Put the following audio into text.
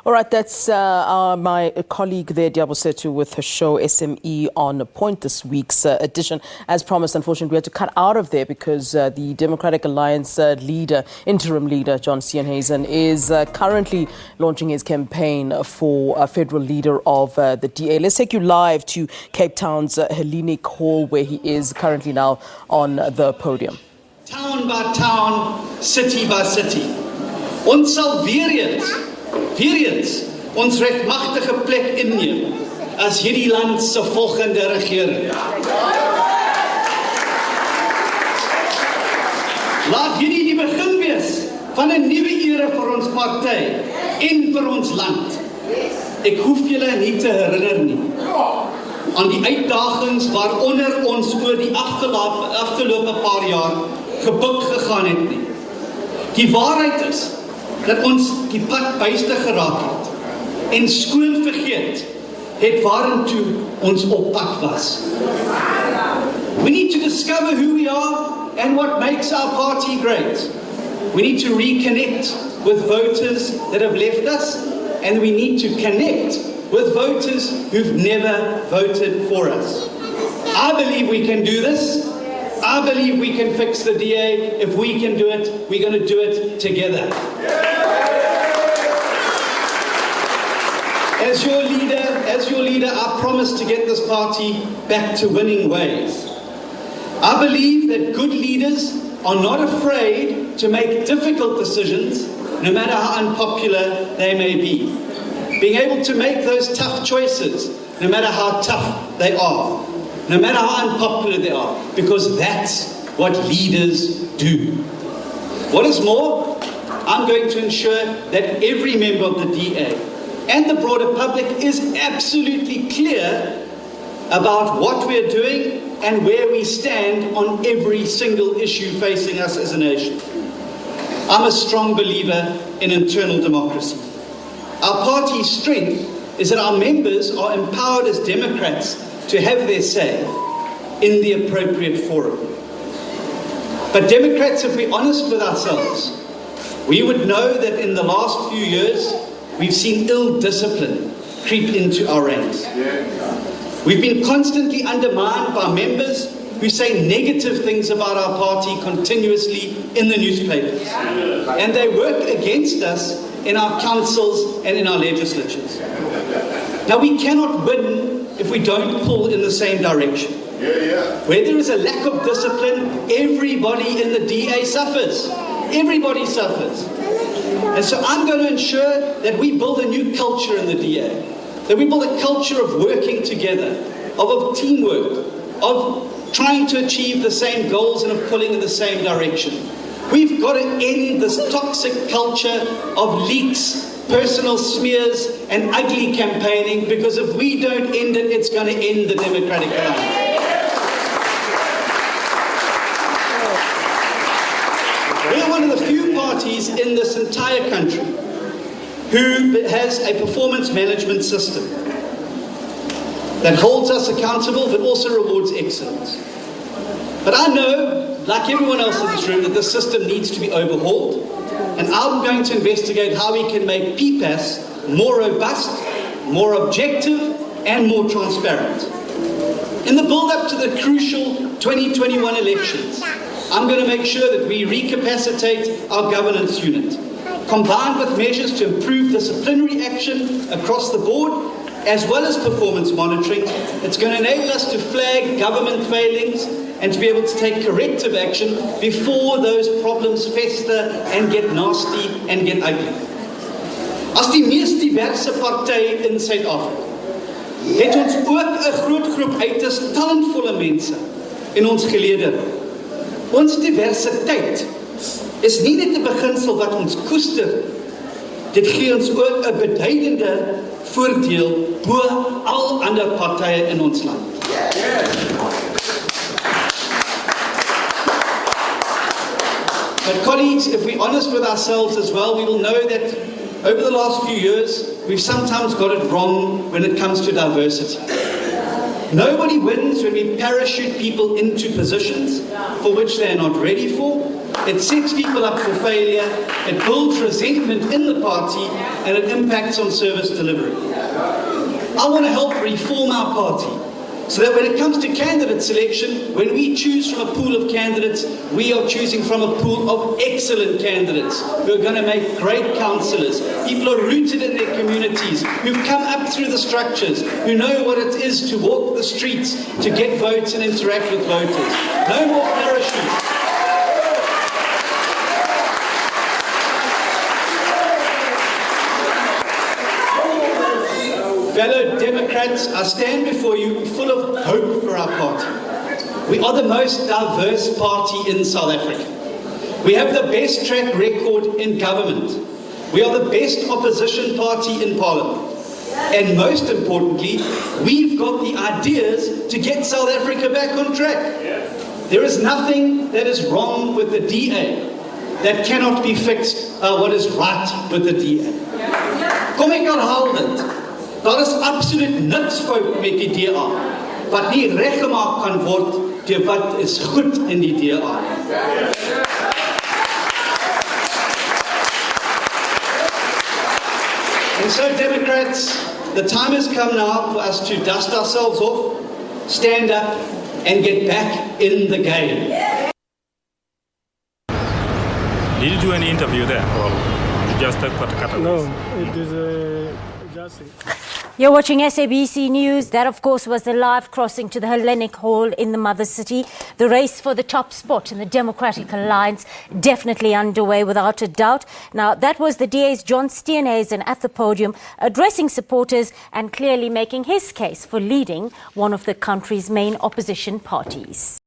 All right, that's my colleague there, Diabo Setu, with her show SME on Point this week's edition. As promised, unfortunately, we had to cut out of there because the Democratic Alliance interim leader, John Steenhuisen, is currently launching his campaign for a federal leader of the DA. Let's take you live to Cape Town's Hellenic Hall, where he is currently now on the podium. Town by town, city by city. Ons sal weer eens ons regmagtige plek inneem as hierdie land se volgende regering. Laat hierdie die begin wees van 'n nuwe era vir ons party en vir ons land. Ek hoef julle nie te herinner nie aan die uitdagings waaronder ons oor die afgelope paar jaar gebuk gegaan het nie. Die waarheid is dat ons die pad byste geraak het en skoon vergeet het waarintoe ons op pad was. We need to discover who we are and what makes our party great. We need to reconnect with voters that have left us, and we need to connect with voters who've never voted for us. I believe we can do this. I believe we can fix the DA. If we can do it, we're going to do it together. As your leader, I promise to get this party back to winning ways. I believe that good leaders are not afraid to make difficult decisions, no matter how unpopular they may be. Being able to make those tough choices, no matter how tough they are, no matter how unpopular they are, because that's what leaders do. What is more, I'm going to ensure that every member of the DA and the broader public is absolutely clear about what we're doing and where we stand on every single issue facing us as a nation. I'm a strong believer in internal democracy. Our party's strength is that our members are empowered as Democrats to have their say in the appropriate forum. But Democrats, if we're honest with ourselves, we would know that in the last few years, we've seen ill discipline creep into our ranks. We've been constantly undermined by members who say negative things about our party continuously in the newspapers. And they work against us in our councils and in our legislatures. Now, we cannot win if we don't pull in the same direction. Where there is a lack of discipline, everybody in the DA suffers. Everybody suffers. And so I'm going to ensure that we build a new culture in the DA. That we build a culture of working together, of teamwork, of trying to achieve the same goals and of pulling in the same direction. We've got to end this toxic culture of leaks, personal smears, and ugly campaigning, because if we don't end it, it's going to end the Democratic Alliance. We're one of the few parties in this entire country who has a performance management system that holds us accountable but also rewards excellence. But I know, like everyone else in this room, that this system needs to be overhauled, and I'm going to investigate how we can make PPAS more robust, more objective, and more transparent. In the build-up to the crucial 2021 elections, I'm going to make sure that we recapacitate our governance unit, combined with measures to improve disciplinary action across the board, as well as performance monitoring. It's going to enable us to flag government failings and to be able to take corrective action before those problems fester and get nasty and get ugly. As die mees diverse party in Suid-Afrika, het ons ook 'n groot groep uiters talentvolle mense in ons gelede. Ons diversiteit is nie net 'n beginsel wat ons koester, dit gee ons ook 'n beduidende voordeel bo al ander partye in ons land. But colleagues, if we're honest with ourselves as well, we will know that over the last few years, we've sometimes got it wrong when it comes to diversity. Nobody wins when we parachute people into positions for which they are not ready for. It sets people up for failure. It builds resentment in the party, and it impacts on service delivery. I want to help reform our party so that when it comes to candidate selection, when we choose from a pool of candidates, we are choosing from a pool of excellent candidates who are going to make great councillors. People are rooted in their communities, who've come up through the structures, who know what it is to walk the streets, to get votes and interact with voters. No more parachutes. Fellow Democrats, I stand before you full of hope for our party. We are the most diverse party in South Africa. We have the best track record in government. We are the best opposition party in Parliament. And most importantly, we've got the ideas to get South Africa back on track. There is nothing that is wrong with the DA that cannot be fixed by what is right with the DA. Kom ek herhaal dit. Daar is absoluut niks fout met die DA, wat nie reggemaak kan word deur wat is goed in die DA. And so Democrats, the time has come now for us to dust ourselves off, stand up and get back in the game. Did you do any interview there or just a cut? No, it is just You're watching SABC News. That, of course, was the live crossing to the Hellenic Hall in the mother city. The race for the top spot in the Democratic Alliance definitely underway without a doubt. Now, that was the DA's John Steenhuisen at the podium addressing supporters and clearly making his case for leading one of the country's main opposition parties.